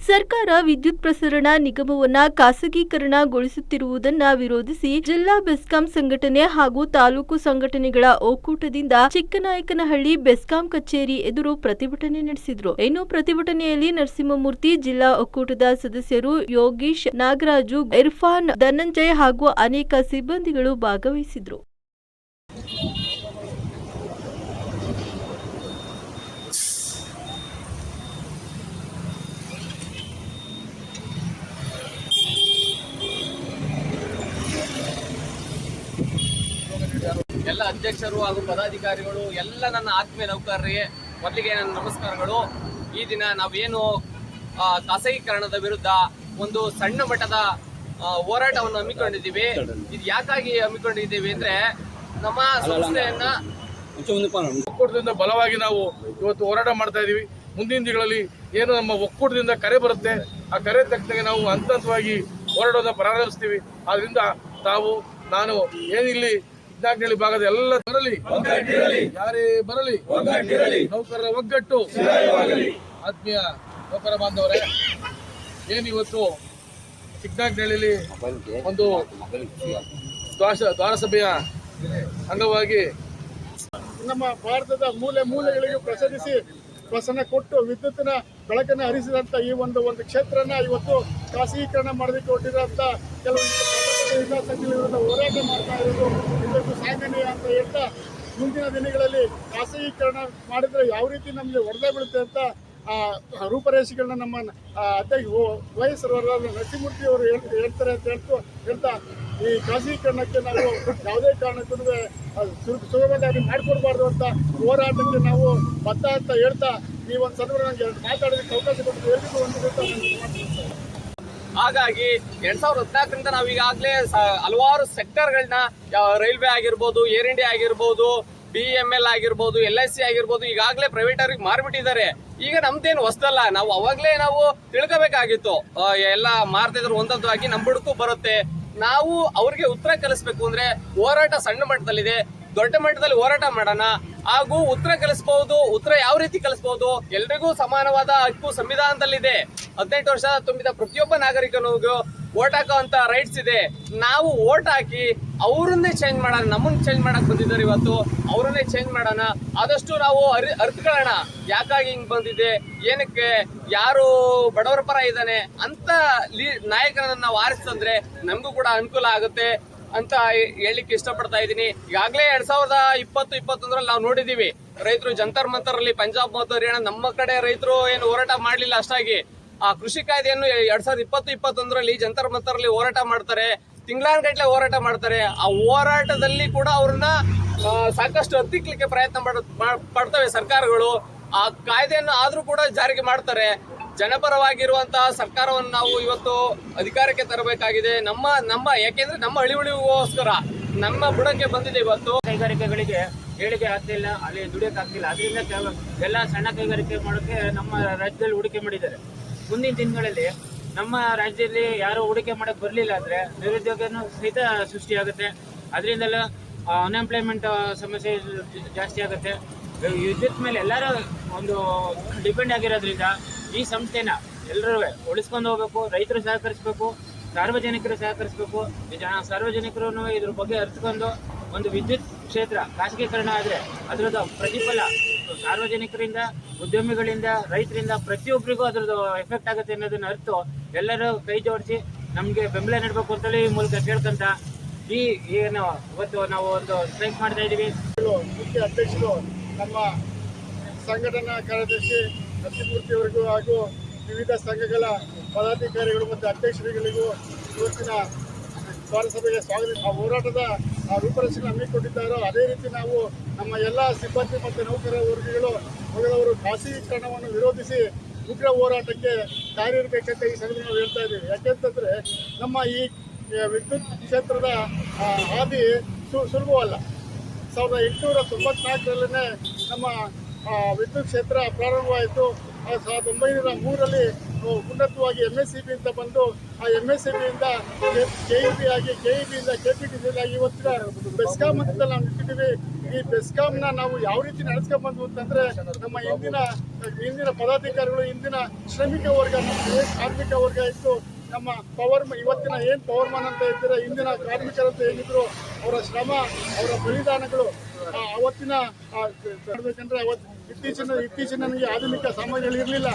ಸರ್ಕಾರ ವಿದ್ಯುತ್ ಪ್ರಸರಣ ನಿಗಮವನ್ನ ಖಾಸಗೀಕರಣಗೊಳಿಸುತ್ತಿರುವುದನ್ನ ವಿರೋಧಿಸಿ ಜಿಲ್ಲಾ ಬೆಸ್ಕಾಂ ಸಂಘಟನೆ ಹಾಗೂ ತಾಲೂಕು ಸಂಘಟನೆಗಳ ಒಕ್ಕೂಟದಿಂದ ಚಿಕ್ಕನಾಯಕನಹಳ್ಳಿ ಬೆಸ್ಕಾಂ ಕಚೇರಿ ಎದುರು ಪ್ರತಿಭಟನೆ ನಡೆಸಿದ್ರು. ಇನ್ನು ಪ್ರತಿಭಟನೆಯಲ್ಲಿ ನರಸಿಂಹಮೂರ್ತಿ, ಜಿಲ್ಲಾ ಒಕ್ಕೂಟದ ಸದಸ್ಯರು ಯೋಗೀಶ್, ನಾಗರಾಜು, ಇರ್ಫಾನ್, ಧನಂಜಯ್ ಹಾಗೂ ಅನೇಕ ಸಿಬ್ಬಂದಿಗಳು ಭಾಗವಹಿಸಿದ್ರು. ಎಲ್ಲ ಅಧ್ಯಕ್ಷರು ಹಾಗೂ ಪದಾಧಿಕಾರಿಗಳು, ಎಲ್ಲ ನನ್ನ ಆತ್ಮೀಯ ನೌಕರರಿಗೆ ಮೊದಲಿಗೆ ನನ್ನ ನಮಸ್ಕಾರಗಳು. ಈ ದಿನ ನಾವೇನು ಖಾಸಗೀಕರಣದ ವಿರುದ್ಧ ಒಂದು ಸಣ್ಣ ಮಟ್ಟದ ಹೋರಾಟವನ್ನು ಹಮ್ಮಿಕೊಂಡಿದ್ದೀವಿ. ಇದು ಯಾಕಾಗಿ ಹಮ್ಮಿಕೊಂಡಿದ್ದೀವಿ ಅಂದ್ರೆ ನಮ್ಮ ಸಂಸ್ಥೆಯನ್ನ ಒಕ್ಕೂಟದಿಂದ ಬಲವಾಗಿ ನಾವು ಇವತ್ತು ಹೋರಾಟ ಮಾಡ್ತಾ ಇದ್ದೀವಿ. ಮುಂದಿನ ದಿನಗಳಲ್ಲಿ ಏನು ನಮ್ಮ ಒಕ್ಕೂಟದಿಂದ ಕರೆ ಬರುತ್ತೆ, ಆ ಕರೆ ತಕ್ಕಂಗೆ ನಾವು ಹಂತ ಹಂತವಾಗಿ ಹೋರಾಟವನ್ನು ಪ್ರಾರಂಭಿಸ್ತೀವಿ. ಆದ್ರಿಂದ ನಾನು ಏನಿಲ್ಲಿ ಚಿಕ್ಕನಾಯಕನಹಳ್ಳಿ ಭಾಗದ ಎಲ್ಲ ಬರಲಿ, ಯಾರೇ ಬರಲಿ, ನೌಕರರ ಒಗ್ಗಟ್ಟು. ಆತ್ಮೀಯ ನೌಕರ ಬಾಂಧವರೇ, ಏನಿವತ್ತು ಚಿಕ್ಕನಾಯಕನಹಳ್ಳಿಯಲ್ಲಿ ಒಂದು ದ್ವಾರಸಭೆಯ ಅಂಗವಾಗಿ ನಮ್ಮ ಭಾರತದ ಮೂಲೆಗಳಿಗೂ ಪ್ರಸರಿಸಿ ಪ್ರಸನ್ನ ಕೊಟ್ಟು ವಿದ್ಯುತ್ತಿನ ಬೆಳಕನ್ನು ಹರಿಸಿದಂಥ ಈ ಒಂದು ಕ್ಷೇತ್ರನ ಇವತ್ತು ಖಾಸಗೀಕರಣ ಮಾಡೋದಕ್ಕೆ ಹೊರಟಿರೋಂಥ ಕೆಲವೊಂದು ಹಿತಾಸಕ್ತಿಗಳ ವಿರುದ್ಧ ಹೋರಾಟ ಮಾಡ್ತಾ ಇರೋದು ಇದಕ್ಕೂ ಸಾಧನೀಯ ಅಂತ ಹೇಳ್ತಾ, ಮುಂದಿನ ದಿನಗಳಲ್ಲಿ ಖಾಸಗೀಕರಣ ಮಾಡಿದರೆ ಯಾವ ರೀತಿ ನಮಗೆ ಹೊಡೆದೇ ಬೀಳುತ್ತೆ ಅಂತ ರೂಪರೇಷೆಗಳನ್ನ ನಮ್ಮ ಅಧ್ಯಕ್ಷ ವೈಎಸ್ ನರಸಿಂಹಮೂರ್ತಿ ಅವರು ಹೇಳ್ತಾರೆ ಅಂತ ಹೇಳ್ತಾ ಈ ಖಾಸಗೀಕರಣಕ್ಕೆ ನಾವು ಯಾವುದೇ ಕಾರಣಕ್ಕೂ ಸುಗಮವಾಗಿ ಮಾಡಿಕೊಡ್ಬಾರ್ದು ಅಂತ ಹೋರಾಟಕ್ಕೆ ನಾವು ಬದ್ಧ ಅಂತ ಹೇಳ್ತಾ ಈ ಒಂದು ಸಂದರ್ಭ ನನಗೆ ಮಾತಾಡೋದಕ್ಕೆ ಅವಕಾಶ ಕೊಟ್ಟು ಎಲ್ರಿಗೂ ಒಂದು ಹಾಗಾಗಿ 2014ರಿಂದ ನಾವು ಈಗಾಗಲೇ ಹಲವಾರು ಸೆಕ್ಟರ್ಗಳನ್ನ, ರೈಲ್ವೆ ಆಗಿರ್ಬೋದು, ಏರ್ ಇಂಡಿಯಾ ಆಗಿರ್ಬೋದು, BML ಆಗಿರ್ಬೋದು, LIC ಆಗಿರ್ಬೋದು, ಈಗಾಗಲೇ ಪ್ರೈವೇಟ್ ಅವ್ರಿಗೆ ಮಾರ್ಬಿಟ್ಟಿದ್ದಾರೆ. ಈಗ ನಮ್ದೇನು ಹೊಸದಲ್ಲ, ನಾವು ಅವಾಗಲೇ ತಿಳ್ಕೋಬೇಕಾಗಿತ್ತು. ಎಲ್ಲ ಮಾರ್ತಿದ್ರು ಒಂದೊಂದಾಗಿ ನಮ್ಮ ಬುಡಕ್ಕೂ ಬರುತ್ತೆ. ನಾವು ಅವ್ರಿಗೆ ಉತ್ತರ ಕಲಿಸ್ಬೇಕು ಅಂದ್ರೆ ಹೋರಾಟ ಸಣ್ಣ ಮಟ್ಟದಲ್ಲಿದೆ, ದೊಡ್ಡ ಮಟ್ಟದಲ್ಲಿ ಹೋರಾಟ ಮಾಡೋಣ. ಹಾಗೂ ಉತ್ತರ ಕಲಿಸಬಹುದು. ಉತ್ತರ ಯಾವ ರೀತಿ ಕಲಿಸಬಹುದು? ಎಲ್ರಿಗೂ ಸಮಾನವಾದ ಹಕ್ಕು ಸಂವಿಧಾನದಲ್ಲಿದೆ. 18 ವರ್ಷ ತುಂಬಿದ ಪ್ರತಿಯೊಬ್ಬ ನಾಗರಿಕನಿಗೂ ವೋಟ್ ಹಾಕುವಂತ ರೈಟ್ಸ್ ಇದೆ. ನಾವು ವೋಟ್ ಹಾಕಿ ಅವರನ್ನೇ ಚೇಂಜ್ ಮಾಡೋಣ. ನಮ್ಮನ್ನ ಚೇಂಜ್ ಮಾಡಕ್ ಬಂದಿದ್ದಾರೆ ಇವತ್ತು, ಅವರನ್ನೇ ಚೇಂಜ್ ಮಾಡೋಣ. ಆದಷ್ಟು ನಾವು ಅರ್ಥಕೊಳ್ಳೋಣ, ಯಾಕಾಗಿ ಹಿಂಗ್ ಬಂದಿದೆ, ಏನಕ್ಕೆ, ಯಾರು ಬಡವರ ಪರ ಇದ್ದಾನೆ ಅಂತ ನಾಯಕರನ್ನ ನಾವು ಆರಿಸ್ತಂದ್ರೆ ನಮಗೂ ಕೂಡ ಅನುಕೂಲ ಆಗುತ್ತೆ ಅಂತ ಹೇಳಲಿಕ್ಕೆ ಇಷ್ಟಪಡ್ತಾ ಇದ್ದೀನಿ. ಈಗಾಗಲೇ 2020-21ರಲ್ಲಿ ನಾವು ನೋಡಿದೀವಿ, ರೈತರು ಜಂತರ್ ಮಂತರ್ ಅಲ್ಲಿ ಪಂಜಾಬ್ ಮತ್ತು ಹರಿಯಾಣ, ನಮ್ಮ ಕಡೆ ರೈತರು ಏನು ಹೋರಾಟ ಮಾಡ್ಲಿಲ್ಲ ಅಷ್ಟಾಗಿ. ಆ ಕೃಷಿ ಕಾಯ್ದೆಯನ್ನು 2020-21ರಲ್ಲಿ ಜಂತರ್ ಮಂತರ್ ಅಲ್ಲಿ ಹೋರಾಟ ಮಾಡ್ತಾರೆ, ತಿಂಗಳಾನ್ಗಟ್ಲೆ ಹೋರಾಟ ಮಾಡ್ತಾರೆ. ಆ ಹೋರಾಟದಲ್ಲಿ ಕೂಡ ಅವ್ರನ್ನ ಸಾಕಷ್ಟು ಹತ್ತಿಕ್ಲಿಕ್ಕೆ ಪ್ರಯತ್ನ ಪಡ್ತವೆ ಸರ್ಕಾರಗಳು. ಆ ಕಾಯ್ದೆಯನ್ನು ಆದ್ರೂ ಕೂಡ ಜಾರಿಗೆ ಮಾಡ್ತಾರೆ. ಜನಪರವಾಗಿರುವಂತಹ ಸರ್ಕಾರವನ್ನು ನಾವು ಇವತ್ತು ಅಧಿಕಾರಕ್ಕೆ ತರಬೇಕಾಗಿದೆ. ಯಾಕೆಂದ್ರೆ ನಮ್ಮ ಅಳಿವಳಿಗೋಸ್ಕರ ನಮ್ಮ ಬುಡಕ್ಕೆ ಬಂದಿದೆ. ಇವತ್ತು ಕೈಗಾರಿಕೆಗಳಿಗೆ ಏಳಿಗೆ ಆಗ್ತಿಲ್ಲ, ಅಲ್ಲಿ ದುಡಿಯಕ್ಕೆ ಆಗ್ತಿಲ್ಲ. ಅದರಿಂದ ಎಲ್ಲ ಸಣ್ಣ ಕೈಗಾರಿಕೆ ಮಾಡೋಕೆ ನಮ್ಮ ರಾಜ್ಯದಲ್ಲಿ ಹೂಡಿಕೆ ಮಾಡಿದ್ದಾರೆ. ಮುಂದಿನ ದಿನಗಳಲ್ಲಿ ನಮ್ಮ ರಾಜ್ಯದಲ್ಲಿ ಯಾರು ಹೂಡಿಕೆ ಮಾಡಕ್ ಬರಲಿಲ್ಲ ಅಂದ್ರೆ ನಿರುದ್ಯೋಗನೂ ಸಹಿತ ಸೃಷ್ಟಿಯಾಗುತ್ತೆ. ಅದರಿಂದಲೂ ಅನ್ಎಂಪ್ಲಾಯ್ಮೆಂಟ್ ಸಮಸ್ಯೆ ಜಾಸ್ತಿ ಆಗುತ್ತೆ. ವಿದ್ಯುತ್ ಮೇಲೆ ಎಲ್ಲರೂ ಒಂದು ಡಿಪೆಂಡ್ ಆಗಿರೋದ್ರಿಂದ ಈ ಸಂಸ್ಥೆನ ಎಲ್ಲರೂ ಉಳಿಸ್ಕೊಂಡು ಹೋಗ್ಬೇಕು. ರೈತರು ಸಹಕರಿಸಬೇಕು, ಸಾರ್ವಜನಿಕರು ಸಹಕರಿಸಬೇಕು. ಸಾರ್ವಜನಿಕರು ಇದ್ರ ಬಗ್ಗೆ ಅರ್ಥಕೊಂಡು ಒಂದು ವಿದ್ಯುತ್ ಕ್ಷೇತ್ರ ಖಾಸಗೀಕರಣ ಆದರೆ ಅದರದ್ದು ಪ್ರತಿಫಲ ಸಾರ್ವಜನಿಕರಿಂದ, ಉದ್ಯಮಿಗಳಿಂದ, ರೈತರಿಂದ ಪ್ರತಿಯೊಬ್ಬರಿಗೂ ಅದರದ್ದು ಎಫೆಕ್ಟ್ ಆಗುತ್ತೆ ಅನ್ನೋದನ್ನ ಅರ್ಥ ಎಲ್ಲರೂ ಕೈ ಜೋಡಿಸಿ ನಮಗೆ ಬೆಂಬಲ ನೀಡಬೇಕು ಅಂತೇಳಿ ಈ ಮೂಲಕ ಕೇಳ್ಕೊಂತ ಏನು ಇವತ್ತು ನಾವು ಒಂದು ಸ್ಟ್ರೈಕ್ ಮಾಡ್ತಾ ಇದ್ದೀವಿ. ಮುಖ್ಯ ಅಧ್ಯಕ್ಷರು ನಮ್ಮ ಸಂಘಟನಾ ಕಾರ್ಯದರ್ಶಿ ನರಸಿಂಹಮೂರ್ತಿ ಅವರಿಗೂ ಹಾಗೂ ವಿವಿಧ ಸಂಘಗಳ ಪದಾಧಿಕಾರಿಗಳು ಮತ್ತು ಅಧ್ಯಕ್ಷರುಗಳಿಗೂ ಇವತ್ತಿನ ದ್ವಾರಸಭೆಗೆ ಸ್ವಾಗತ. ಆ ಹೋರಾಟದ ರೂಪರೇಷೆಗಳನ್ನು ಹಮ್ಮಿಕೊಂಡಿದ್ದಾರೋ ಅದೇ ರೀತಿ ನಾವು ನಮ್ಮ ಎಲ್ಲ ಸಿಬ್ಬಂದಿ ಮತ್ತು ನೌಕರ ವರ್ಗಗಳು ಮೊದಲವರು ಖಾಸಗೀಕರಣವನ್ನು ವಿರೋಧಿಸಿ ಉಗ್ರ ಹೋರಾಟಕ್ಕೆ ಕಾರ್ಯನಿರ್ಬೇಕಂತ ಈ ಸಂದರ್ಭ ನಾವು ಹೇಳ್ತಾ ಇದ್ದೀವಿ. ಯಾಕೆಂತಂದರೆ ನಮ್ಮ ಈ ವಿದ್ಯುತ್ ಕ್ಷೇತ್ರದ ಹಾದಿ ಸುಲಭವಲ್ಲ. 1894ರಲ್ಲೇ ನಮ್ಮ ವಿದ್ಯುತ್ ಕ್ಷೇತ್ರ ಪ್ರಾರಂಭವಾಯಿತು. 1903ರಲ್ಲಿ ಉನ್ನತವಾಗಿ MSCB ಅಂತ ಬಂದು ಆ MSCBಯಿಂದ KEB ಆಗಿ KEBಯಿಂದ KPTCL ಆಗಿ ಇವತ್ತಿನ ಬೆಸ್ಕಾಂ ಹಂತದಲ್ಲಿ ನಾವು ನಿಂತಿದ್ದೀವಿ. ಈ ಬೆಸ್ಕಾಂನ ನಾವು ಯಾವ ರೀತಿ ನಡೆಸ್ಕೊಂಡ್ ಬಂದ್ವು ಅಂತಂದ್ರೆ ನಮ್ಮ ಇಂದಿನ ಪದಾಧಿಕಾರಿಗಳು, ಇಂದಿನ ಶ್ರಮಿಕ ವರ್ಗ, ಏನ್ ಕಾರ್ಮಿಕ ವರ್ಗ ಇತ್ತು, ನಮ್ಮ ಇವತ್ತಿನ ಏನ್ ಪವರ್ಮನ್ ಅಂತ ಇದ್ದೀರಾ, ಇಂದಿನ ಕಾರ್ಮಿಕರಂತ ಏನಿದ್ರು, ಅವರ ಶ್ರಮ, ಅವರ ಬಲಿದಾನಗಳು ಅವತ್ತಿನ ಹೇಳ್ಬೇಕಂದ್ರೆ ಇತ್ತೀಚಿನ ನನಗೆ ಆಧುನಿಕ ಸಾಮಾನ್ಯಗಳು ಇರಲಿಲ್ಲ.